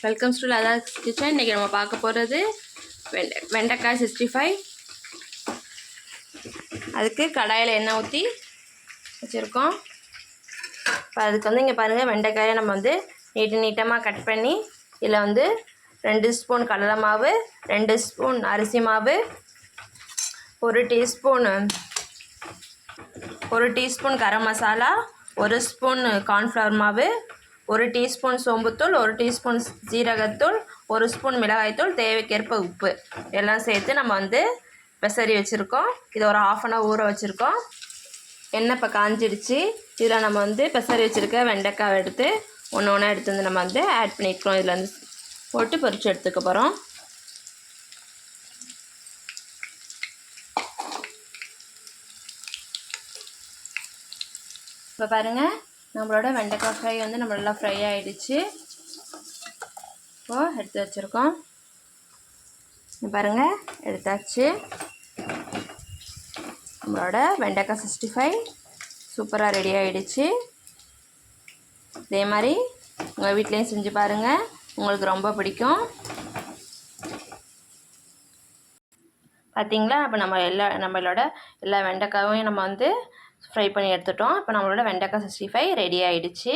Welcome to Latha kitchen. இன்றைக்கி நம்ம பார்க்க போகிறது வெண்டைக்காய் 65. அதுக்கு கடாயில் எண்ணெய் ஊற்றி வச்சுருக்கோம். இப்போ அதுக்கு வந்து இங்கே பாருங்கள், வெண்டைக்காயை நம்ம வந்து நீட்டமாக கட் பண்ணி இதில் வந்து 2 ஸ்பூன் கடலை மாவு, 2 ஸ்பூன் அரிசி மாவு, 1 teaspoon garam masala, 1 spoon cornflour மாவு, 1 டீஸ்பூன் சோம்புத்தூள், 1 டீஸ்பூன் ஜீரகத்தூள், 1 ஸ்பூன் மிளகாய்த்தூள், தேவைக்கேற்ப உப்பு எல்லாம் சேர்த்து நம்ம வந்து பெசரி வச்சுருக்கோம். இதை ஒரு 1/2 அன் ஹவர் ஊற வச்சுருக்கோம். எண்ணெய் இப்போ காஞ்சிடுச்சு. இதில் நம்ம வந்து பெசரி வச்சுருக்க வெண்டைக்காய் எடுத்து ஒன்று எடுத்து வந்து நம்ம வந்து ஆட் பண்ணியிருக்கோம். இதில் வந்து போட்டு பொரிச்சு எடுத்துக்க போகிறோம். இப்போ பாருங்கள், நம்மளோட வெண்டைக்காய் ஃப்ரை வந்து நம்ம நல்லா ஃப்ரை ஆகிடுச்சு. இப்போது எடுத்து வச்சுருக்கோம். பாருங்கள், எடுத்தாச்சு. நம்மளோட வெண்டைக்காய் 65 சூப்பராக ரெடி ஆகிடுச்சு. இதே மாதிரி உங்கள் வீட்லேயும் செஞ்சு பாருங்கள், உங்களுக்கு ரொம்ப பிடிக்கும். பார்த்திங்களா, இப்போ நம்மளோட எல்லா வெண்டைக்காயும் நம்ம வந்து ஃப்ரை பண்ணி எடுத்துட்டோம். இப்போ நம்மளோட வெண்டைக்காய் 65 ரெடி ஆகிடுச்சு.